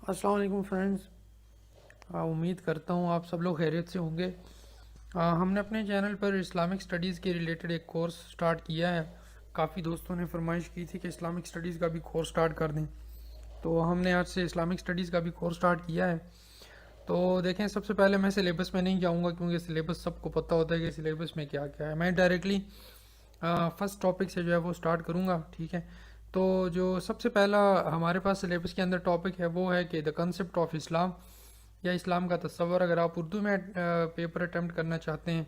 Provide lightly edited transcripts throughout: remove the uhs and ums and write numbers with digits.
السلام علیکم فرینڈز، امید کرتا ہوں آپ سب لوگ خیریت سے ہوں گے۔ ہم نے اپنے چینل پر اسلامک سٹڈیز کے ریلیٹڈ ایک کورس سٹارٹ کیا ہے۔ کافی دوستوں نے فرمائش کی تھی کہ اسلامک سٹڈیز کا بھی کورس سٹارٹ کر دیں، تو ہم نے آج سے اسلامک سٹڈیز کا بھی کورس سٹارٹ کیا ہے۔ تو دیکھیں، سب سے پہلے میں سلیبس میں نہیں جاؤں گا کیونکہ سلیبس سب کو پتہ ہوتا ہے کہ سلیبس میں کیا کیا ہے۔ میں ڈائریکٹلی فرسٹ ٹاپک سے جو ہے وہ سٹارٹ کروں گا، ٹھیک ہے؟ تو جو سب سے پہلا ہمارے پاس سلیبس کے اندر ٹاپک ہے وہ ہے کہ دا کنسیپٹ آف اسلام، یا اسلام کا تصور۔ اگر آپ اردو میں پیپر اٹیمپٹ کرنا چاہتے ہیں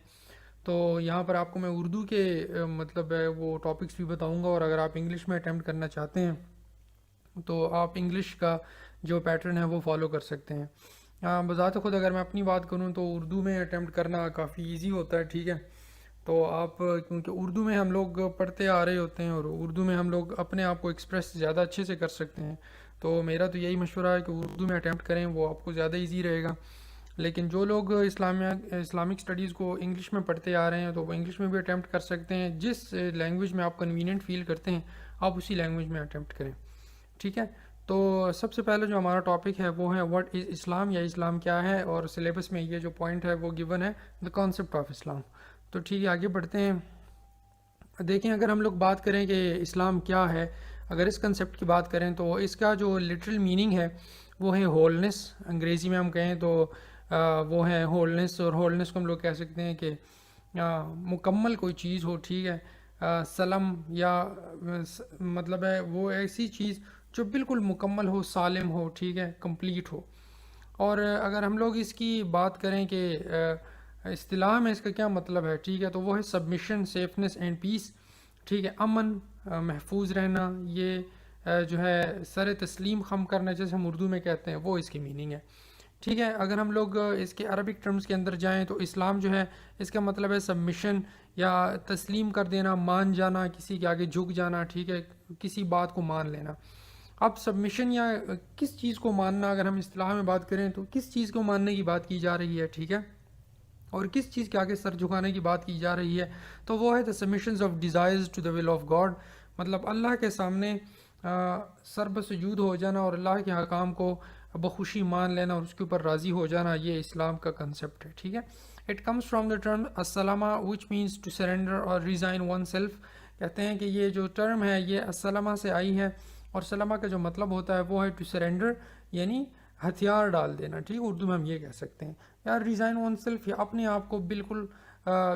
تو یہاں پر آپ کو میں اردو کے مطلب ہے وہ ٹاپکس بھی بتاؤں گا، اور اگر آپ انگلش میں اٹیمپٹ کرنا چاہتے ہیں تو آپ انگلش کا جو پیٹرن ہے وہ فالو کر سکتے ہیں۔ بذات خود اگر میں اپنی بات کروں تو اردو میں اٹیمپٹ کرنا کافی ایزی ہوتا ہے، ٹھیک ہے؟ تو آپ کیونکہ اردو میں ہم لوگ پڑھتے آ رہے ہوتے ہیں اور اردو میں ہم لوگ اپنے آپ کو ایکسپریس زیادہ اچھے سے کر سکتے ہیں، تو میرا تو یہی مشورہ ہے کہ اردو میں اٹیمپٹ کریں، وہ آپ کو زیادہ ایزی رہے گا۔ لیکن جو لوگ اسلامک سٹڈیز کو انگلش میں پڑھتے آ رہے ہیں تو وہ انگلش میں بھی اٹیمپٹ کر سکتے ہیں۔ جس لینگویج میں آپ کنوینئنٹ فیل کرتے ہیں آپ اسی لینگویج میں اٹیمپٹ کریں، ٹھیک ہے؟ تو سب سے پہلے جو ہمارا ٹاپک ہے وہ ہے واٹ از اسلام، یا اسلام کیا ہے، اور سلیبس میں یہ جو پوائنٹ ہے وہ گیون ہے دا کانسیپٹ آف اسلام۔ تو ٹھیک ہے، آگے بڑھتے ہیں۔ دیکھیں، اگر ہم لوگ بات کریں کہ اسلام کیا ہے، اگر اس کنسیپٹ کی بات کریں تو اس کا جو لٹرل میننگ ہے وہ ہے ہولنس۔ انگریزی میں ہم کہیں تو وہ ہے ہولنس، اور ہولنس کو ہم لوگ کہہ سکتے ہیں کہ مکمل کوئی چیز ہو، ٹھیک ہے؟ سلم یا مطلب ہے وہ ایسی چیز جو بالکل مکمل ہو، سالم ہو، ٹھیک ہے، کمپلیٹ ہو۔ اور اگر ہم لوگ اس کی بات کریں کہ اصطلاح میں اس کا کیا مطلب ہے، ٹھیک ہے، تو وہ ہے سبمیشن، سیفنس اینڈ پیس، ٹھیک ہے، امن، محفوظ رہنا، یہ جو ہے سر تسلیم خم کرنا جیسے ہم اردو میں کہتے ہیں، وہ اس کی میننگ ہے، ٹھیک ہے؟ اگر ہم لوگ اس کے عربک ٹرمز کے اندر جائیں تو اسلام جو ہے اس کا مطلب ہے سبمیشن، یا تسلیم کر دینا، مان جانا، کسی کے آگے جھک جانا، ٹھیک ہے، کسی بات کو مان لینا۔ اب سبمیشن یا کس چیز کو ماننا، اگر ہم اصطلاح میں بات کریں تو کس چیز کو ماننے کی بات کی جا رہی ہے، ٹھیک ہے، اور کس چیز کے آگے سر جھکانے کی بات کی جا رہی ہے، تو وہ ہے the submissions of desires to the will of God, مطلب اللہ کے سامنے سر بسجود ہو جانا اور اللہ کے حکام کو بخوشی مان لینا اور اس کے اوپر راضی ہو جانا، یہ اسلام کا کنسیپٹ ہے، ٹھیک ہے؟ It comes from the term السلامہ وچ مینس ٹو سرینڈر اور ریزائن ون سیلف۔ کہتے ہیں کہ یہ جو ٹرم ہے یہ السلامہ سے آئی ہے، اور سلمہ کا جو مطلب ہوتا ہے وہ ہے ٹو سرینڈر، یعنی ہتھیار ڈال دینا، ٹھیک ہے، اردو میں ہم یہ کہہ سکتے ہیں، یا ریزائن ون سیلف، یا اپنے آپ کو بالکل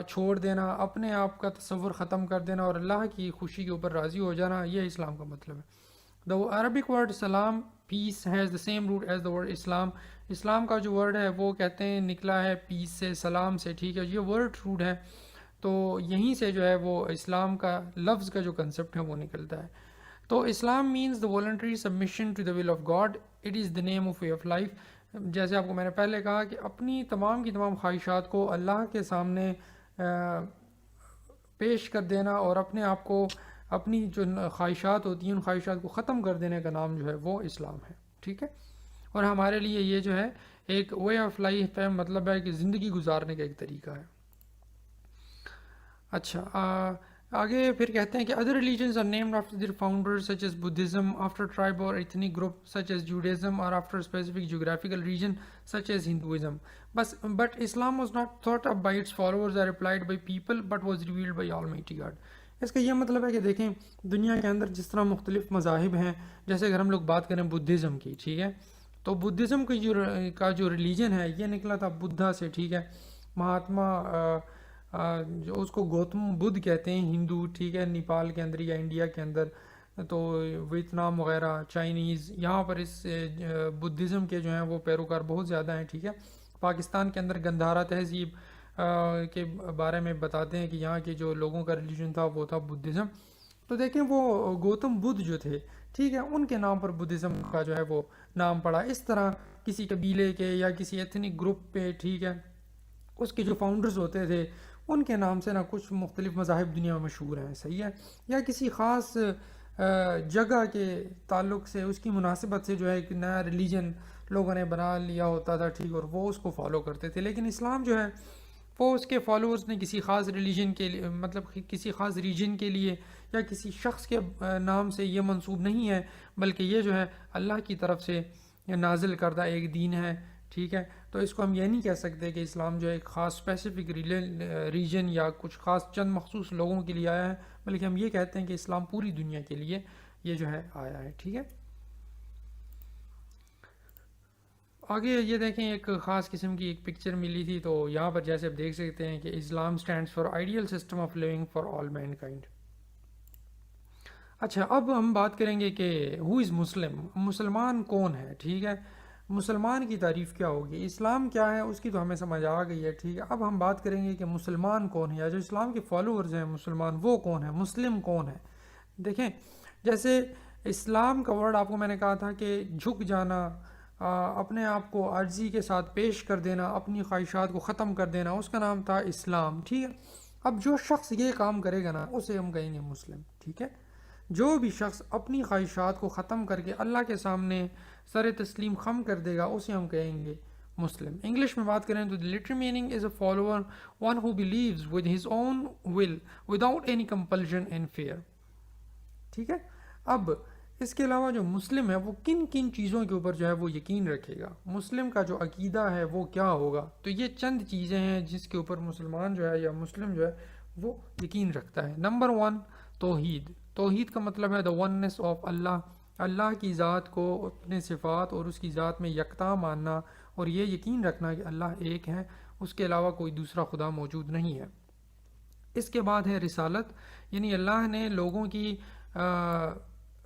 چھوڑ دینا، اپنے آپ کا تصور ختم کر دینا اور اللہ کی خوشی کے اوپر راضی ہو جانا، یہ اسلام کا مطلب ہے۔ دا عربک ورڈ سلام peace has the same root as the word اسلام۔ اسلام کا جو ورڈ ہے وہ کہتے ہیں نکلا ہے پیس سے، سلام سے، ٹھیک ہے، یہ ورڈ روٹ ہے، تو یہیں سے جو ہے وہ اسلام کا لفظ کا جو کنسیپٹ ہے وہ نکلتا ہے۔ تو اسلام means the voluntary submission to the will of God, it is the name of way of life. جیسے آپ کو میں نے پہلے کہا کہ اپنی تمام کی تمام خواہشات کو اللہ کے سامنے پیش کر دینا، اور اپنے آپ کو، اپنی جو خواہشات ہوتی ہیں ان خواہشات کو ختم کر دینے کا نام جو ہے وہ اسلام ہے، ٹھیک ہے؟ اور ہمارے لیے یہ جو ہے ایک وے آف لائف ہے، مطلب ہے کہ زندگی گزارنے کا ایک طریقہ ہے۔ اچھا، آگے پھر کہتے ہیں کہ other religions are named after their founders such as Buddhism after tribe or ethnic group such as Judaism or after specific geographical region such as Hinduism, but اسلام was not thought up by its followers or applied by people but was revealed by Almighty God. اس کا یہ مطلب ہے کہ دیکھیں، دنیا کے اندر جس طرح مختلف مذاہب ہیں، جیسے اگر ہم لوگ بات کریں بدھزم کی، ٹھیک ہے، تو بدھزم کا جو ریلیجن ہے یہ نکلا تھا بدھا سے، ٹھیک ہے، مہاتما جو اس کو گوتم بدھ کہتے ہیں ہندو، ٹھیک ہے، نیپال کے اندر یا انڈیا کے اندر، تو ویتنام وغیرہ، چائنیز، یہاں پر اس بدھزم کے جو ہیں وہ پیروکار بہت زیادہ ہیں، ٹھیک ہے۔ پاکستان کے اندر گندھارا تہذیب کے بارے میں بتاتے ہیں کہ یہاں کے جو لوگوں کا ریلیجن تھا وہ تھا بدھزم۔ تو دیکھیں، وہ گوتم بدھ جو تھے، ٹھیک ہے، ان کے نام پر بدھزم کا جو ہے وہ نام پڑا۔ اس طرح کسی قبیلے کے یا کسی ایتھنک گروپ پہ، ٹھیک ہے، اس کے جو فاؤنڈرز ہوتے تھے ان کے نام سے کچھ مختلف مذاہب دنیا میں مشہور ہیں، صحیح ہے، یا کسی خاص جگہ کے تعلق سے، اس کی مناسبت سے جو ہے ایک نیا ریلیجن لوگوں نے بنا لیا ہوتا تھا، ٹھیک، اور وہ اس کو فالو کرتے تھے۔ لیکن اسلام جو ہے وہ اس کے فالوورز نے کسی خاص ریلیجن کے لیے، مطلب کسی خاص ریجن کے لیے یا کسی شخص کے نام سے یہ منسوب نہیں ہے، بلکہ یہ جو ہے اللہ کی طرف سے نازل کردہ ایک دین ہے، ٹھیک ہے. تو اس کو ہم یہ نہیں کہہ سکتے کہ اسلام جو ہے ایک خاص اسپیسیفک ریجن یا کچھ خاص چند مخصوص لوگوں کے لیے آیا ہے، بلکہ ہم یہ کہتے ہیں کہ اسلام پوری دنیا کے لیے یہ جو ہے آیا ہے، ٹھیک ہے. آگے یہ دیکھیں ایک خاص قسم کی ایک پکچر ملی تھی، تو یہاں پر جیسے آپ دیکھ سکتے ہیں کہ اسلام stands for ideal system of living for all mankind. اچھا، اب ہم بات کریں گے کہ ہو از مسلم، مسلمان کون ہے، ٹھیک ہے. مسلمان کی تعریف کیا ہوگی، اسلام کیا ہے اس کی تو ہمیں سمجھ آ گئی ہے، ٹھیک ہے. اب ہم بات کریں گے کہ مسلمان کون ہے، یا جو اسلام کے فالوورز ہیں مسلمان، وہ کون ہے، مسلم کون ہے. دیکھیں جیسے اسلام کا ورڈ آپ کو میں نے کہا تھا کہ جھک جانا، اپنے آپ کو عاجزی کے ساتھ پیش کر دینا، اپنی خواہشات کو ختم کر دینا، اس کا نام تھا اسلام، ٹھیک ہے. اب جو شخص یہ کام کرے گا نا اسے ہم کہیں گے مسلم، ٹھیک ہے. جو بھی شخص اپنی خواہشات کو ختم کر کے اللہ کے سامنے سر تسلیم خم کر دے گا اسے ہم کہیں گے مسلم. انگلش میں بات کریں تو the literal meaning is a follower, one who believes with his own will without any compulsion and fear. ٹھیک ہے. اب اس کے علاوہ جو مسلم ہے وہ کن کن چیزوں کے اوپر جو ہے وہ یقین رکھے گا، مسلم کا جو عقیدہ ہے وہ کیا ہوگا، تو یہ چند چیزیں ہیں جس کے اوپر مسلمان جو ہے یا مسلم جو ہے وہ یقین رکھتا ہے. نمبر 1 توحید. توحید کا مطلب ہے the oneness of اللہ، اللہ کی ذات کو، اپنے صفات اور اس کی ذات میں یکتا ماننا، اور یہ یقین رکھنا کہ اللہ ایک ہے، اس کے علاوہ کوئی دوسرا خدا موجود نہیں ہے. اس کے بعد ہے رسالت، یعنی اللہ نے لوگوں کی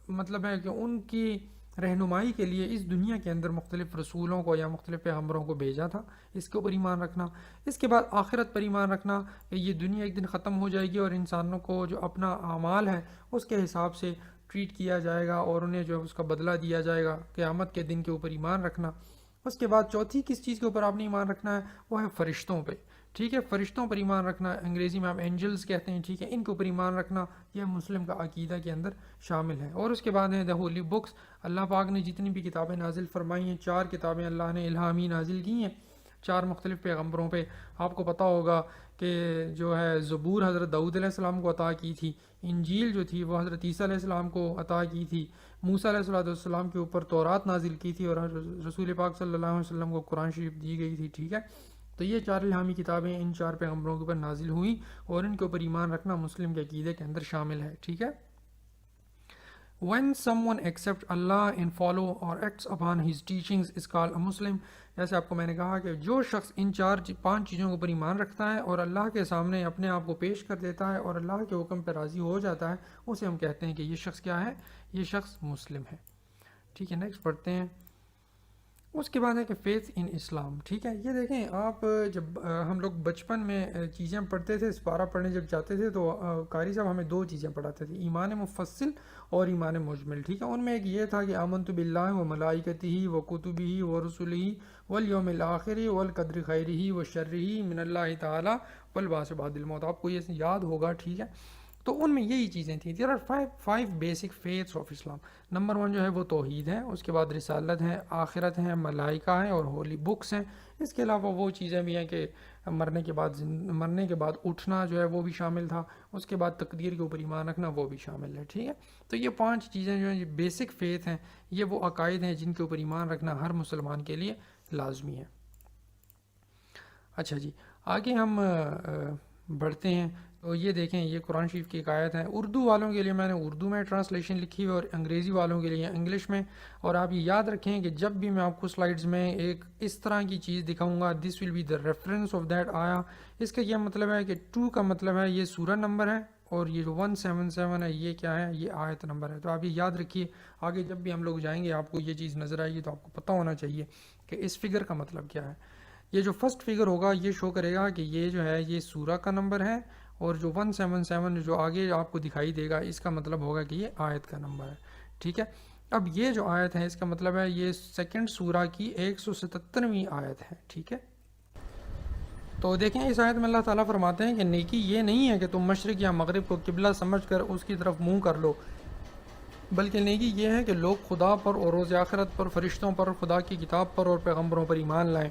مطلب ہے کہ ان کی رہنمائی کے لیے اس دنیا کے اندر مختلف رسولوں کو یا مختلف پیغمبروں کو بھیجا تھا، اس کے اوپر ایمان رکھنا. اس کے بعد آخرت پر ایمان رکھنا کہ یہ دنیا ایک دن ختم ہو جائے گی اور انسانوں کو جو اپنا اعمال ہے اس کے حساب سے ٹریٹ کیا جائے گا اور انہیں جو ہے اس کا بدلہ دیا جائے گا، قیامت کے دن کے اوپر ایمان رکھنا. اس کے بعد چوتھی کس چیز کے اوپر آپ نے ایمان رکھنا ہے، وہ ہے فرشتوں پہ، ٹھیک ہے. فرشتوں پر ایمان رکھنا، انگریزی میں آپ اینجلز کہتے ہیں، ٹھیک ہے، ان کے اوپر ایمان رکھنا یہ مسلم کا عقیدہ کے اندر شامل ہے. اور اس کے بعد ہے دا ہولی بکس. اللہ پاک نے جتنی بھی کتابیں نازل فرمائی ہیں، 4 کتابیں اللہ نے الہامی نازل کی ہیں 4 مختلف پیغمبروں پہ. آپ کو پتہ ہوگا کہ جو ہے زبور حضرت داؤد علیہ السلام کو عطا کی تھی، انجیل جو تھی وہ حضرت عیسیٰ علیہ السلام کو عطا کی تھی، موسیٰ علیہ السلام کے اوپر تورات نازل کی تھی، اور رسول پاک صلی اللہ علیہ وسلم کو قرآن شریف دی گئی تھی، ٹھیک ہے. تو یہ 4 الہامی کتابیں ان 4 پیغمبروں کے اوپر نازل ہوئیں اور ان کے اوپر ایمان رکھنا مسلم کے عقیدے کے اندر شامل ہے، ٹھیک ہے. When someone accepts Allah and follow or acts upon his teachings is called a Muslim. جیسے آپ کو میں نے کہا کہ جو شخص ان 5 چیزوں کے اوپر ایمان رکھتا ہے اور اللہ کے سامنے اپنے آپ کو پیش کر دیتا ہے اور اللہ کے حکم پہ راضی ہو جاتا ہے، اسے ہم کہتے ہیں کہ یہ شخص کیا ہے، یہ شخص مسلم ہے، ٹھیک ہے. نیکسٹ پڑھتے ہیں. اس کے بعد ہے کہ فیتھ ان اسلام، ٹھیک ہے. یہ دیکھیں آپ جب ہم لوگ بچپن میں چیزیں پڑھتے تھے، سپارہ پڑھنے جب جاتے تھے تو قاری صاحب ہمیں 2 چیزیں پڑھاتے تھے، ایمان مفصل اور ایمان مجمل، ٹھیک ہے. ان میں ایک یہ تھا کہ آمنت باللہ و ملائکتہ و کتبہ و رسلہ والیوم الآخر والقدر خیرہ و شرہ من اللہ تعالی والبعث بعد الموت. آپ کو یہ یاد ہوگا، ٹھیک ہے. تو ان میں یہی چیزیں تھیں. There are 5 basic faiths of Islam. Number 1 جو ہے وہ توحید ہے، اس کے بعد رسالت ہے، آخرت ہے، ملائکہ ہیں اور ہولی بکس ہیں. اس کے علاوہ وہ چیزیں بھی ہیں کہ مرنے کے بعد اٹھنا جو ہے وہ بھی شامل تھا. اس کے بعد تقدیر کے اوپر ایمان رکھنا وہ بھی شامل ہے، ٹھیک ہے. تو یہ 5 چیزیں جو ہیں یہ بیسک فیتھ ہیں، یہ وہ عقائد ہیں جن کے اوپر ایمان رکھنا ہر مسلمان کے لیے لازمی ہے. اچھا جی، آگے ہم بڑھتے ہیں. تو یہ دیکھیں یہ قرآن شریف کی ایک آیت ہے. اردو والوں کے لیے میں نے اردو میں ٹرانسلیشن لکھی ہوئی اور انگریزی والوں کے لیے انگلش میں. اور آپ یہ یاد رکھیں کہ جب بھی میں آپ کو سلائیڈز میں ایک اس طرح کی چیز دکھاؤں گا، this will be the reference of that آیا. اس کا یہ مطلب ہے کہ 2 کا مطلب ہے یہ سورہ نمبر ہے، اور یہ جو 177 ہے یہ کیا ہے، یہ آیت نمبر ہے. تو آپ یہ یاد رکھیے، آگے جب بھی ہم لوگ جائیں گے آپ کو یہ چیز نظر آئے گی تو آپ کو پتہ ہونا چاہیے کہ اس فگر کا مطلب کیا ہے. یہ جو فرسٹ فگر ہوگا یہ شو کرے گا کہ یہ جو ہے یہ سورہ کا نمبر ہے، اور جو 177 جو آگے آپ کو دکھائی دے گا اس کا مطلب ہوگا کہ یہ آیت کا نمبر ہے، ٹھیک ہے. اب یہ جو آیت ہے اس کا مطلب ہے یہ 2 سورہ کی 177ویں آیت ہے، ٹھیک ہے. تو دیکھیں اس آیت میں اللہ تعالیٰ فرماتے ہیں کہ نیکی یہ نہیں ہے کہ تم مشرق یا مغرب کو قبلہ سمجھ کر اس کی طرف منہ کر لو، بلکہ نیکی یہ ہے کہ لوگ خدا پر اور روز آخرت پر، فرشتوں پر، خدا کی کتاب پر اور پیغمبروں پر ایمان لائیں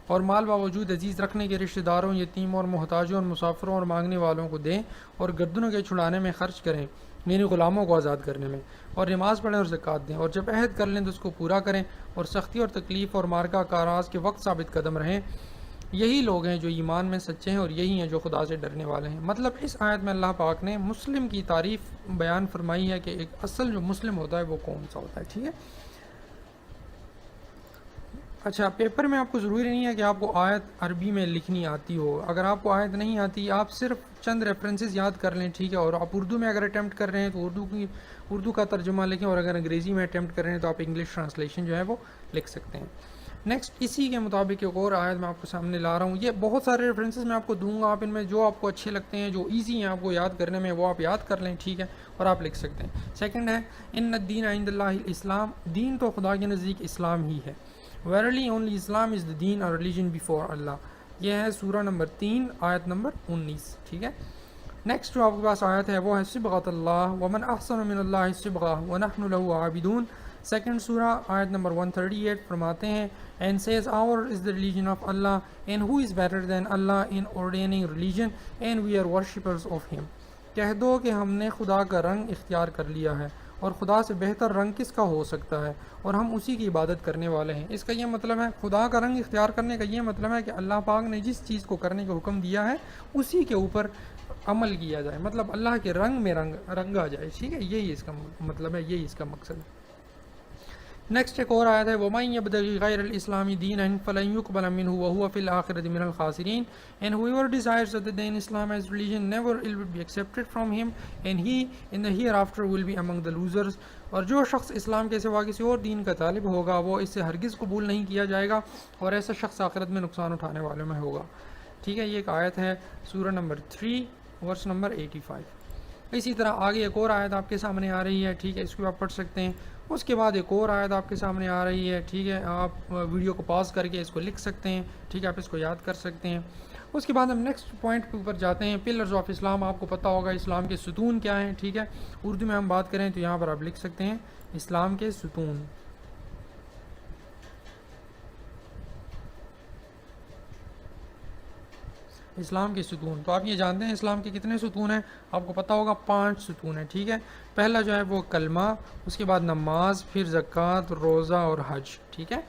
اور مال باوجود عزیز رکھنے کے رشتہ داروں، یتیموں اور محتاجوں اور مسافروں اور مانگنے والوں کو دیں، اور گردنوں کے چھڑانے میں خرچ کریں، یعنی غلاموں کو آزاد کرنے میں، اور نماز پڑھیں اور زکوٰۃ دیں، اور جب عہد کر لیں تو اس کو پورا کریں، اور سختی اور تکلیف اور مارکہ کاراز کے وقت ثابت قدم رہیں۔ یہی لوگ ہیں جو ایمان میں سچے ہیں، اور یہی ہیں جو خدا سے ڈرنے والے ہیں۔ مطلب اس آیت میں اللہ پاک نے مسلم کی تعریف بیان فرمائی ہے کہ ایک اصل جو مسلم ہوتا ہے وہ کون سا ہوتا ہے، ٹھیک ہے۔ اچھا، پیپر میں آپ کو ضروری نہیں ہے کہ آپ کو آیت عربی میں لکھنی آتی ہو۔ اگر آپ کو آیت نہیں آتی، آپ صرف چند ریفرنسز یاد کر لیں، ٹھیک ہے، اور آپ اردو میں اگر اٹیمپٹ کر رہے ہیں تو اردو کا ترجمہ لکھیں، اور اگر انگریزی میں اٹیمپٹ کر رہے ہیں تو آپ انگلش ٹرانسلیشن جو ہے وہ لکھ سکتے ہیں۔ نیکسٹ، اسی کے مطابق ایک اور آیت میں آپ کو سامنے لا رہا ہوں۔ یہ بہت سارے ریفرنسز میں آپ کو دوں گا، آپ ان میں جو آپ کو اچھے لگتے ہیں، جو ایزی ہیں آپ کو یاد کرنے میں، وہ آپ یاد کر لیں، ٹھیک ہے، اور آپ لکھ سکتے ہیں۔ سیکنڈ ہے، ان الدین عند اللہ الاسلام، دین تو خدا کے نزدیک اسلام ہی ہے۔ Verily only Islam is the deen or religion before Allah۔ یہ ہے سورہ نمبر 3 آیت نمبر 19، ٹھیک ہے۔ نیکسٹ جو آپ کے پاس آیت ہے وہ ہے صبغۃ اللہ، ومن احسن من اللہ صبغہ ونحن له عابدون۔ سیکنڈ سورہ آیت نمبر 138 فرماتے ہیں and says ours is the religion of Allah and who is better than Allah in ordaining religion and we are worshippers of him۔ کہہ دو کہ ہم نے خدا کا رنگ اختیار کر لیا ہے، اور خدا سے بہتر رنگ کس کا ہو سکتا ہے، اور ہم اسی کی عبادت کرنے والے ہیں۔ اس کا یہ مطلب ہے، خدا کا رنگ اختیار کرنے کا یہ مطلب ہے کہ اللہ پاک نے جس چیز کو کرنے کا حکم دیا ہے اسی کے اوپر عمل کیا جائے، مطلب اللہ کے رنگ میں رنگا جائے، ٹھیک ہے، یہی اس کا مطلب ہے، یہی اس کا مقصد ہے۔ نیکسٹ ایک اور آیت ہے وَمَن يَبْتَغِ غَيْرَ الْإِسْلَامِ دِينًا فَلَن يُقْبَلَ مِنْهُ وَهُوَ فِي الْآخِرَةِ مِنَ الْخَاسِرِينَ and whoever desires to attain Islam as religion never it will be accepted from him and he in the hereafter will be among the losers۔ اور جو شخص اسلام کے سوا کسی اور دین کا طالب ہوگا وہ اس سے ہرگز قبول نہیں کیا جائے گا، اور ایسا شخص آخرت میں نقصان اٹھانے والوں میں ہوگا، ٹھیک ہے۔ یہ ایک آیت ہے سورہ نمبر 3 ورس نمبر 85۔ اسی طرح آگے ایک اور آیت آپ کے سامنے آ رہی ہے، ٹھیک ہے، اس کو آپ پڑھ سکتے ہیں۔ اس کے بعد ایک اور آیت آپ کے سامنے آ رہی ہے، ٹھیک ہے، آپ ویڈیو کو پاز کر کے اس کو لکھ سکتے ہیں، ٹھیک ہے، آپ اس کو یاد کر سکتے ہیں۔ اس کے بعد ہم نیکسٹ پوائنٹ کے اوپر جاتے ہیں، پلرز آف اسلام۔ آپ کو پتہ ہوگا اسلام کے ستون کیا ہیں، ٹھیک ہے، اردو میں ہم بات کریں تو یہاں پر آپ لکھ سکتے ہیں اسلام کے ستون۔ اسلام کے ستون، تو آپ یہ جانتے ہیں اسلام کے کتنے ستون ہیں؟ آپ کو پتہ ہوگا 5 ستون ہیں، ٹھیک ہے۔ پہلا جو ہے وہ کلمہ، اس کے بعد نماز، پھر زکوٰۃ، روزہ اور حج، ٹھیک ہے۔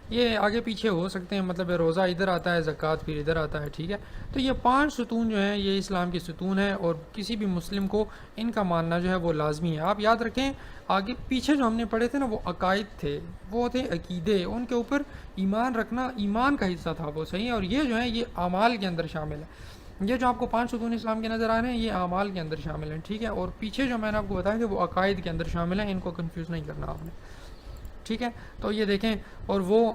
یہ آگے پیچھے ہو سکتے ہیں، مطلب روزہ ادھر آتا ہے، زکوٰۃ پھر ادھر آتا ہے، ٹھیک ہے۔ تو یہ 5 ستون جو ہیں یہ اسلام کے ستون ہیں، اور کسی بھی مسلم کو ان کا ماننا جو ہے وہ لازمی ہے۔ آپ یاد رکھیں آگے پیچھے جو ہم نے پڑھے تھے نا وہ عقائد تھے، وہ تھے عقیدے، ان کے اوپر ایمان رکھنا ایمان کا حصہ تھا وہ، صحیح، اور یہ جو ہے یہ اعمال کے اندر شامل ہے۔ یہ جو آپ کو 5 ستون اسلام کے نظر آ رہے ہیں یہ اعمال کے اندر شامل ہیں، ٹھیک ہے، اور پیچھے جو میں نے آپ کو بتایا تھا وہ عقائد کے اندر شامل ہیں، ان کو کنفیوز نہیں کرنا آپ نے، ٹھیک ہے۔ تو یہ دیکھیں، اور وہ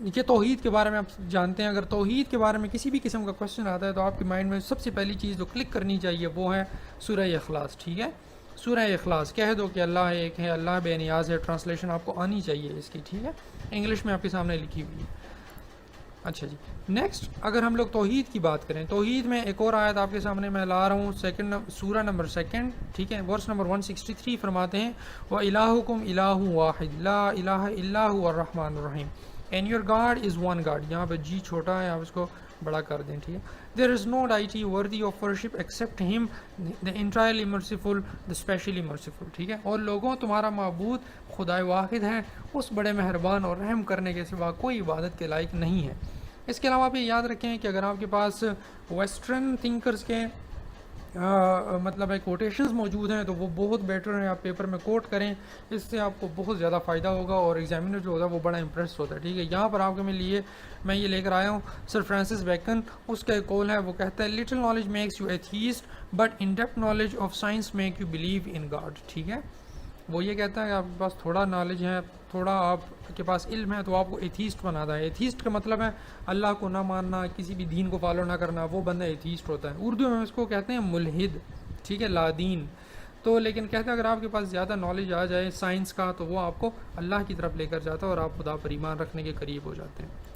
یہ توحید کے بارے میں آپ جانتے ہیں، اگر توحید کے بارے میں کسی بھی قسم کا کوشچن آتا ہے تو آپ کے مائنڈ میں سب سے پہلی چیز جو کلک کرنی چاہیے وہ ہے سورہ اخلاص، ٹھیک ہے۔ سورہ اخلاص، کہہ دو کہ اللہ ایک ہے، اللہ بے نیاز ہے، ٹرانسلیشن آپ کو آنی چاہیے اس کی، ٹھیک ہے، انگلش میں آپ کے سامنے لکھی ہوئی ہے۔ اچھا جی، نیکسٹ اگر ہم لوگ توحید کی بات کریں، توحید میں ایک اور آیت آپ کے سامنے میں لا رہا ہوں، سورہ نمبر 2، ٹھیک ہے، ورس نمبر 163 فرماتے ہیں وَإِلَٰهُكُمْ إِلَٰهٌ وَاحِدٌ لَا إِلَٰهَ إِلَّا هُوَ الرَّحْمَٰنُ الرَّحِيمُ and your God is one God۔ یہاں پہ جی چھوٹا ہے، آپ اس کو بڑا کر دیں، ٹھیک ہے۔ There is no deity worthy of worship except him, the entirely merciful, the specially merciful، ٹھیک ہے۔ اور لوگوں تمہارا معبود خدا واحد ہے، اس بڑے مہربان اور رحم کرنے کے سوا کوئی عبادت کے لائق نہیں ہے۔ اس کے علاوہ آپ یہ یاد رکھیں کہ اگر آپ کے پاس ویسٹرن تھنکرز کے مطلب ہے کوٹیشنز موجود ہیں تو وہ بہت بیٹر ہیں، آپ پیپر میں کوٹ کریں، اس سے آپ کو بہت زیادہ فائدہ ہوگا، اور ایگزامینر جو ہوتا ہے وہ بڑا امپریس ہوتا ہے، ٹھیک ہے۔ یہاں پر آپ کے میں یہ لے کر آیا ہوں سر فرانسس بیکن، اس کا ایک قول ہے، وہ کہتا ہے little knowledge makes you atheist but in depth knowledge of science make you believe in God, ٹھیک ہے۔ وہ یہ کہتا ہے کہ آپ کے پاس تھوڑا نالج ہے، تھوڑا آپ کے پاس علم ہے تو آپ کو ایتھیسٹ بناتا ہے۔ ایتھیسٹ کا مطلب ہے اللہ کو نہ ماننا، کسی بھی دین کو فالو نہ کرنا، وہ بندہ ایتھیسٹ ہوتا ہے۔ اردو میں اس کو کہتے ہیں ملحد، ٹھیک ہے، لا دین۔ تو لیکن کہتے ہیں اگر آپ کے پاس زیادہ نالج آ جائے سائنس کا تو وہ آپ کو اللہ کی طرف لے کر جاتا ہے اور آپ خدا پر ایمان رکھنے کے قریب ہو جاتے ہیں۔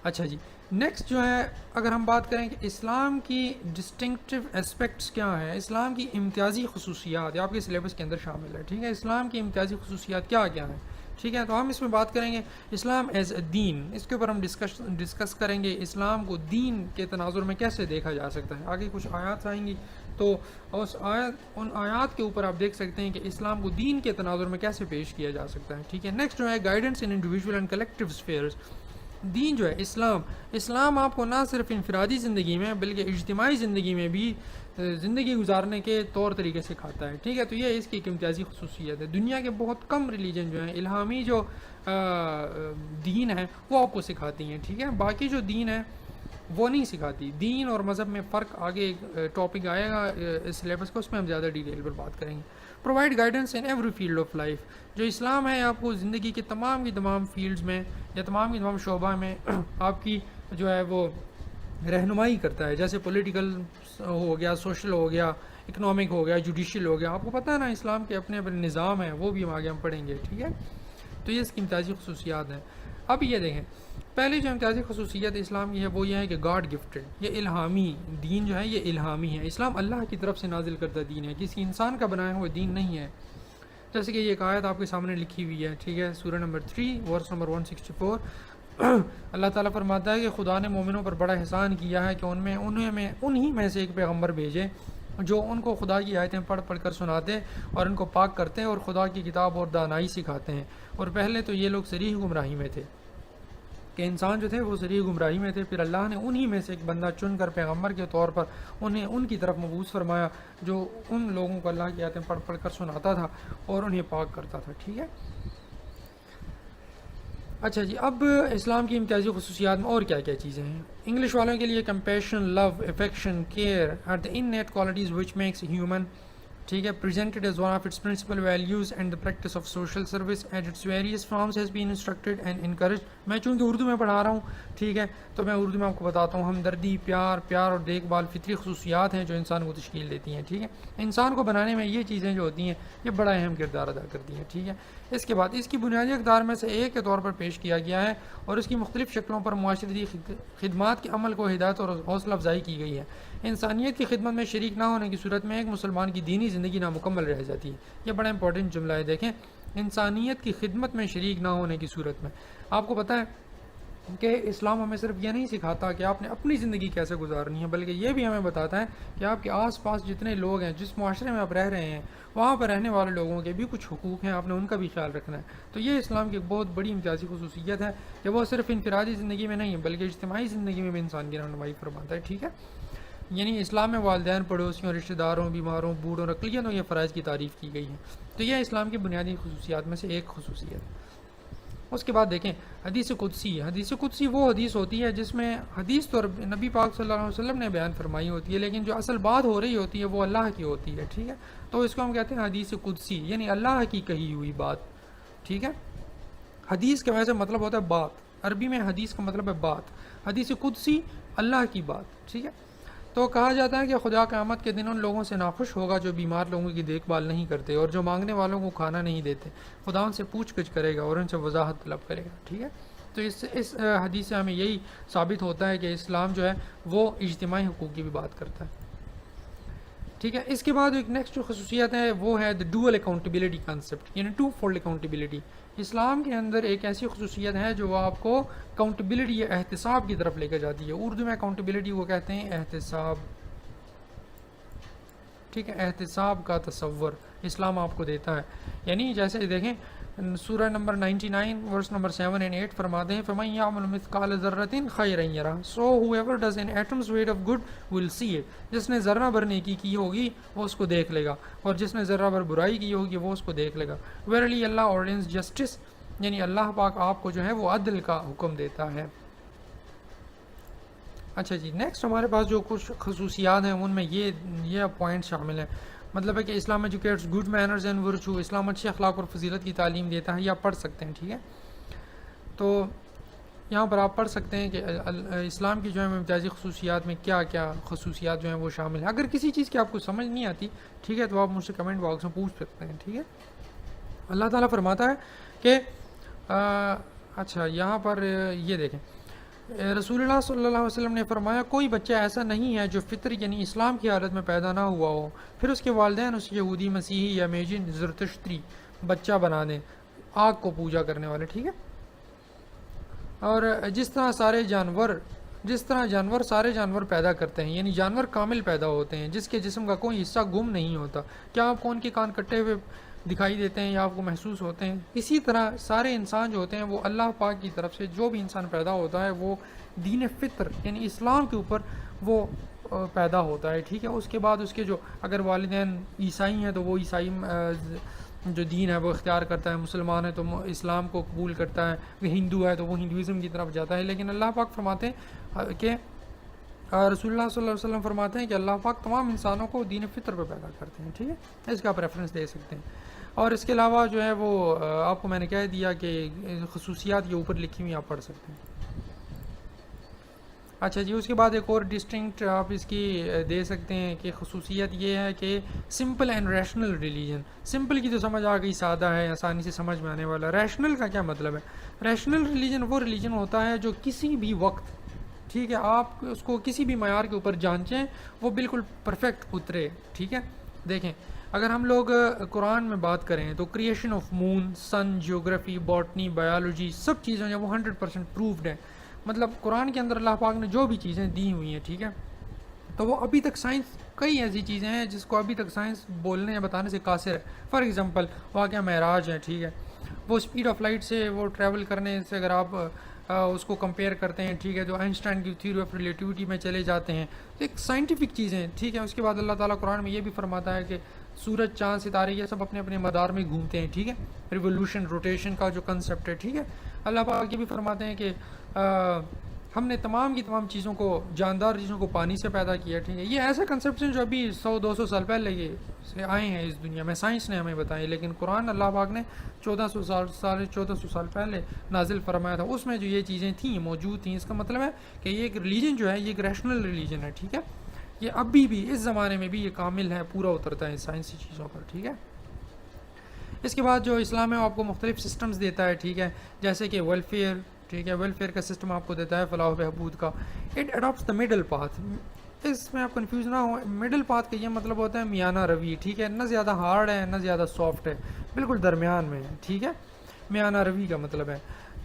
اچھا جی، نیکسٹ جو ہے اگر ہم بات کریں کہ اسلام کی ڈسٹنکٹیو اسپیکٹس کیا ہیں، اسلام کی امتیازی خصوصیات، یہ آپ کے سلیبس کے اندر شامل ہے، ٹھیک ہے۔ اسلام کی امتیازی خصوصیات کیا کیا ہیں؟ ٹھیک ہے، تو ہم اس میں بات کریں گے اسلام ایز اے دین، اس کے اوپر ہم ڈسکس کریں گے اسلام کو دین کے تناظر میں کیسے دیکھا جا سکتا ہے. آگے کچھ آیات آئیں گی تو ان آیات کے اوپر آپ دیکھ سکتے ہیں کہ اسلام کو دین کے تناظر میں کیسے پیش کیا جا سکتا ہے. ٹھیک ہے، نیکسٹ جو ہے guidance in individual and collective spheres. دین جو ہے اسلام آپ کو نہ صرف انفرادی زندگی میں بلکہ اجتماعی زندگی میں بھی زندگی گزارنے کے طور طریقے سکھاتا ہے. ٹھیک ہے، تو یہ اس کی ایک امتیازی خصوصیت ہے. دنیا کے بہت کم ریلیجن جو ہیں الہامی جو دین ہے وہ آپ کو سکھاتی ہیں. ٹھیک ہے، باقی جو دین ہے وہ نہیں سکھاتی. دین اور مذہب میں فرق آگے ایک ٹاپک آئے گا اس سلیبس کو، اس میں ہم زیادہ ڈیٹیل پر بات کریں گے. Provide guidance in every field of life. جو اسلام ہے آپ کو زندگی کے تمام کی تمام فیلڈز میں یا تمام کی تمام شعبہ میں آپ کی جو ہے وہ رہنمائی کرتا ہے. جیسے پولیٹیکل ہو گیا، سوشل ہو گیا، اکنامک ہو گیا، جوڈیشل ہو گیا. آپ کو پتہ ہے نا اسلام کے اپنے اپنے نظام ہیں، وہ بھی آگے ہم پڑھیں گے. ٹھیک ہے، تو یہ اس کی امتیازی خصوصیات ہیں. اب یہ دیکھیں، پہلی جو امتیازی خصوصیت اسلام کی ہے وہ یہ ہے کہ گاڈ گفٹڈ، یہ الہامی دین جو ہے یہ الہامی ہے. اسلام اللہ کی طرف سے نازل کردہ دین ہے، کسی انسان کا بنایا ہوا دین نہیں ہے. جیسے کہ یہ ایک آیت آپ کے سامنے لکھی ہوئی ہے. ٹھیک ہے، سورہ نمبر 3 ورس نمبر 164. اللہ تعالیٰ فرماتا ہے کہ خدا نے مومنوں پر بڑا احسان کیا ہے کہ انہی میں سے ایک پیغمبر بھیجے جو ان کو خدا کی آیتیں پڑھ پڑھ کر سناتے اور ان کو پاک کرتے اور خدا کی کتاب اور دانائی سکھاتے ہیں. اور پہلے تو یہ لوگ صریح گمراہی میں تھے، کہ انسان جو تھے وہ صریح گمراہی میں تھے. پھر اللہ نے انہی میں سے ایک بندہ چن کر پیغمبر کے طور پر انہیں ان کی طرف مبعوث فرمایا جو ان لوگوں کو اللہ کی آیتیں پڑھ پڑھ کر سناتا تھا اور انہیں پاک کرتا تھا. ٹھیک ہے، اچھا جی، اب اسلام کی امتیازی خصوصیات میں اور کیا کیا چیزیں ہیں. انگلش والوں کے لیے compassion, love, affection, care are the innate qualities which makes human. ٹھیک ہے، presented as one of its principal values and the practice of social service and its various forms has been instructed and encouraged. میں چونکہ اردو میں پڑھا رہا ہوں، ٹھیک ہے، تو میں اردو میں آپ کو بتاتا ہوں. ہمدردی، پیار اور دیکھ بھال فطری خصوصیات ہیں جو انسان کو تشکیل دیتی ہیں. ٹھیک ہے، انسان کو بنانے میں یہ چیزیں جو ہوتی ہیں یہ بڑا اہم کردار ادا کرتی ہیں. ٹھیک ہے، اس کے بعد اس کی بنیادی اقدار میں سے ایک کے طور پر پیش کیا گیا ہے اور اس کی مختلف شکلوں پر معاشرتی خدمات کے عمل کو ہدایت اور حوصلہ افزائی کی گئی ہے. انسانیت کی خدمت میں شریک نہ ہونے کی صورت میں ایک مسلمان کی دینی زندگی نامکمل رہ جاتی ہے. یہ بڑا امپورٹنٹ جملہ ہے. دیکھیں، انسانیت کی خدمت میں شریک نہ ہونے کی صورت میں، آپ کو پتہ ہے کہ اسلام ہمیں صرف یہ نہیں سکھاتا کہ آپ نے اپنی زندگی کیسے گزارنی ہے، بلکہ یہ بھی ہمیں بتاتا ہے کہ آپ کے آس پاس جتنے لوگ ہیں، جس معاشرے میں آپ رہ رہے ہیں، وہاں پر رہنے والے لوگوں کے بھی کچھ حقوق ہیں، آپ نے ان کا بھی خیال رکھنا ہے. تو یہ اسلام کی ایک بہت بڑی امتیازی خصوصیت ہے کہ وہ صرف انفرادی زندگی میں نہیں ہے بلکہ اجتماعی زندگی میں بھی انسان کی رہنمائی فرماتا ہے. ٹھیک ہے، یعنی اسلام میں والدین، پڑوسیوں، رشتہ داروں، بیماروں، بوڑھوں اور اقلیتوں کے فرائض کی تعریف کی گئی ہے. تو یہ اسلام کی بنیادی خصوصیات میں سے ایک خصوصیت ہے. اس کے بعد دیکھیں حدیث قدسی. حدیث قدسی وہ حدیث ہوتی ہے جس میں حدیث تو نبی پاک صلی اللہ علیہ وسلم نے بیان فرمائی ہوتی ہے، لیکن جو اصل بات ہو رہی ہوتی ہے وہ اللہ کی ہوتی ہے. ٹھیک ہے، تو اس کو ہم کہتے ہیں حدیث قدسی، یعنی اللہ کی کہی ہوئی بات. ٹھیک ہے، حدیث کا ویسے مطلب ہوتا ہے بات، عربی میں حدیث کا مطلب ہے بات. حدیث قدسی اللہ کی بات. ٹھیک ہے، تو کہا جاتا ہے کہ خدا قیامت کے دن ان لوگوں سے ناخوش ہوگا جو بیمار لوگوں کی دیکھ بھال نہیں کرتے اور جو مانگنے والوں کو کھانا نہیں دیتے. خدا ان سے پوچھ گچھ کرے گا اور ان سے وضاحت طلب کرے گا. ٹھیک ہے، تو اس حدیث سے ہمیں یہی ثابت ہوتا ہے کہ اسلام جو ہے وہ اجتماعی حقوق کی بھی بات کرتا ہے. ٹھیک ہے، اس کے بعد ایک نیکسٹ جو خصوصیت ہے وہ ہے دا ڈوئل اکاؤنٹیبلٹی کانسیپٹ، یعنی ٹو فولڈ اکاؤنٹیبلٹی. اسلام کے اندر ایک ایسی خصوصیت ہے جو آپ کو اکاؤنٹیبلٹی یا احتساب کی طرف لے کر جاتی ہے. اردو میں اکاؤنٹیبلٹی وہ کہتے ہیں احتساب. ٹھیک ہے، احتساب کا تصور اسلام آپ کو دیتا ہے. یعنی جیسے دیکھیں سورہ نمبر 99 ورس نمبر 7 and 8 فرماتے ہیں فَمَن يَعْمَلْ مِثْقَالَ ذَرَّةٍ خَيْرًا يَرَهُ. So whoever does an atom's weight of good will see it. جس نے ذرہ بھر نیکی کی ہوگی وہ اس کو دیکھ لے گا اور جس نے ذرہ بھر برائی کی ہوگی وہ اس کو دیکھ لے گا. Verily Allah ordains justice, یعنی اللہ پاک آپ کو جو ہے وہ عدل کا حکم دیتا ہے. اچھا جی، نیکسٹ ہمارے پاس جو کچھ خصوصیات ہیں ان میں یہ پوائنٹ شامل ہیں. مطلب ہے کہ اسلام educates good manners and virtue. اسلام اچھے اخلاق اور فضیلت کی تعلیم دیتا ہے. یہ آپ پڑھ سکتے ہیں. ٹھیک ہے، تو یہاں پر آپ پڑھ سکتے ہیں کہ اسلام کی جو ہے امتیازی خصوصیات میں کیا کیا خصوصیات جو ہیں وہ شامل ہیں. اگر کسی چیز کی آپ کو سمجھ نہیں آتی، ٹھیک ہے، تو آپ مجھ سے کمنٹ باکس میں پوچھ سکتے ہیں. ٹھیک ہے، اللہ تعالیٰ فرماتا ہے کہ اچھا یہاں پر یہ دیکھیں رسول اللہ صلی اللہ علیہ وسلم نے فرمایا کوئی بچہ ایسا نہیں ہے جو فطر یعنی اسلام کی حالت میں پیدا نہ ہوا ہو، پھر اس کے والدین اس یہودی، مسیحی یا میجن زرتشتری بچہ بنا دیں. آگ کو پوجا کرنے والے، ٹھیک ہے. اور جس طرح سارے جانور پیدا کرتے ہیں، یعنی جانور کامل پیدا ہوتے ہیں جس کے جسم کا کوئی حصہ گم نہیں ہوتا. کیا آپ کو ان کے کان کٹے ہوئے دکھائی دیتے ہیں یا آپ کو محسوس ہوتے ہیں؟ اسی طرح سارے انسان جو ہوتے ہیں وہ اللہ پاک کی طرف سے جو بھی انسان پیدا ہوتا ہے وہ دین فطر یعنی اسلام کے اوپر وہ پیدا ہوتا ہے، ٹھیک ہے. اس کے بعد اس کے جو اگر والدین عیسائی ہیں تو وہ عیسائی جو دین ہے وہ اختیار کرتا ہے، مسلمان ہے تو اسلام کو قبول کرتا ہے، ہندو ہے تو وہ ہندوازم کی طرف جاتا ہے. لیکن اللہ پاک فرماتے ہیں کہ رسول اللہ صلی اللہ علیہ وسلم فرماتے ہیں کہ اللہ پاک تمام انسانوں کو دین فطر پہ پیدا کرتے ہیں، ٹھیک ہے. اس کا آپ ریفرنس دے سکتے ہیں. اور اس کے علاوہ جو ہے وہ آپ کو میں نے کہہ دیا کہ خصوصیات یہ اوپر لکھی ہوئی آپ پڑھ سکتے ہیں. اچھا جی، اس کے بعد ایک اور ڈسٹنکٹ آپ اس کی دے سکتے ہیں کہ خصوصیت یہ ہے کہ simple and rational religion. Simple کی تو سمجھ آ گئی، سادہ ہے، آسانی سے سمجھ میں آنے والا. ریشنل کا کیا مطلب ہے؟ ریشنل ریلیجن وہ ریلیجن ہوتا ہے جو کسی بھی وقت، ٹھیک ہے، آپ اس کو کسی بھی معیار کے اوپر جانچیں وہ بالکل پرفیکٹ اترے، ٹھیک ہے. دیکھیں اگر ہم لوگ قرآن میں بات کریں تو creation of moon, sun, geography, botany, biology سب چیزیں جو وہ 100% پروفڈ ہیں. مطلب قرآن کے اندر اللہ پاک نے جو بھی چیزیں دی ہوئی ہیں، ٹھیک ہے، تو وہ ابھی تک سائنس کئی ایسی چیزیں ہیں جس کو ابھی تک سائنس بولنے یا بتانے سے قاصر ہے. فار ایگزامپل واقعہ معراج ہے، ٹھیک ہے، وہ اسپیڈ آف لائٹ سے وہ ٹریول کرنے سے اگر آپ اس کو کمپیئر کرتے ہیں، ٹھیک ہے، جو آئنسٹائن کی تھیوری آف ریلیٹیوٹی میں چلے جاتے ہیں، تو ایک سائنٹیفک چیزیں ہیں، ٹھیک ہے. اس کے بعد اللہ تعالیٰ قرآن میں یہ بھی فرماتا ہے کہ سورج، چاند، ستارے یہ سب اپنے اپنے مدار میں گھومتے ہیں، ٹھیک ہے. ریولوشن، روٹیشن کا جو کنسیپٹ ہے، ٹھیک ہے. اللہ پاک یہ بھی فرماتے ہیں کہ ہم نے تمام کی تمام چیزوں کو، جاندار چیزوں کو پانی سے پیدا کیا، ٹھیک ہے. یہ ایسے کنسیپٹس ہیں جو ابھی 100-200 سال پہلے یہ سے آئے ہیں اس دنیا میں، سائنس نے ہمیں بتائے. لیکن قرآن اللہ پاک نے 1400 سال پہلے نازل فرمایا تھا، اس میں جو یہ چیزیں تھیں موجود تھیں. اس کا مطلب ہے کہ یہ ایک ریلیجن جو ہے یہ ایک ریشنل ریلیجن ہے، ٹھیک ہے. یہ ابھی بھی اس زمانے میں بھی یہ کامل ہے، پورا اترتا ہے سائنسی چیزوں پر، ٹھیک ہے. اس کے بعد جو اسلام ہے وہ آپ کو مختلف سسٹمز دیتا ہے، ٹھیک ہے، جیسے کہ ویلفیئر، ٹھیک ہے، ویلفیئر کا سسٹم آپ کو دیتا ہے، فلاح و بہبود کا. It adapts the middle path. اس میں آپ کنفیوز نہ ہو، مڈل پاتھ کا یہ مطلب ہوتا ہے میانہ روی، ٹھیک ہے، نہ زیادہ ہارڈ ہے نہ زیادہ سافٹ ہے، بالکل درمیان میں ہے، ٹھیک ہے. میانہ روی کا مطلب ہے.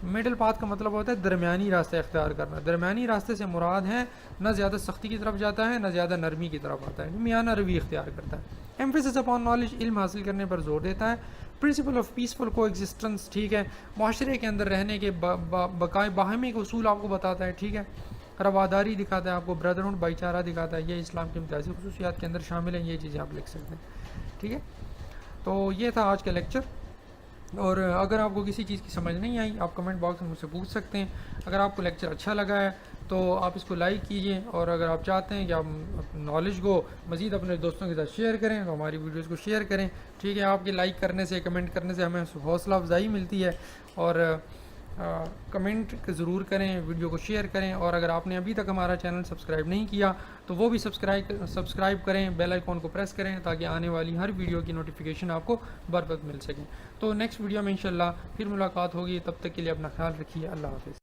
مڈل پاتھ کا مطلب ہوتا ہے درمیانی راستہ اختیار کرنا. درمیانی راستے سے مراد ہے نہ زیادہ سختی کی طرف جاتا ہے نہ زیادہ نرمی کی طرف آتا ہے، میانہ روی اختیار کرتا ہے. ایمفیسس اپان نالج، علم حاصل کرنے پر زور دیتا ہے. پرنسپل آف پیسفل کو ایگزسٹنس، ٹھیک ہے، معاشرے کے اندر رہنے کے بقائے باہمی کے اصول آپ کو بتاتا ہے، ٹھیک ہے. رواداری دکھاتا ہے آپ کو، بردرہڈ، بھائی چارہ دکھاتا ہے. یہ اسلام کی امتیازی خصوصیات کے اندر شامل ہیں، یہ چیزیں آپ لکھ سکتے ہیں، ٹھیک ہے. تو یہ تھا آج کا لیکچر. اور اگر آپ کو کسی چیز کی سمجھ نہیں آئی آپ کمنٹ باکس میں مجھ سے پوچھ سکتے ہیں. اگر آپ کو لیکچر اچھا لگا ہے تو آپ اس کو لائک کیجئے، اور اگر آپ چاہتے ہیں کہ آپ نالج کو مزید اپنے دوستوں کے ساتھ شیئر کریں تو ہماری ویڈیوز کو شیئر کریں، ٹھیک ہے. آپ کے لائک کرنے سے، کمنٹ کرنے سے ہمیں حوصلہ افزائی ملتی ہے. اور کمنٹ ضرور کریں، ویڈیو کو شیئر کریں. اور اگر آپ نے ابھی تک ہمارا چینل سبسکرائب نہیں کیا تو وہ بھی سبسکرائب کریں، بیل آئیکن کو پریس کریں تاکہ آنے والی ہر ویڈیو کی نوٹیفیکیشن آپ کو بر وقت مل سکے. تو نیکسٹ ویڈیو میں انشاءاللہ پھر ملاقات ہوگی. تب تک کے لیے اپنا خیال رکھیے. اللہ حافظ.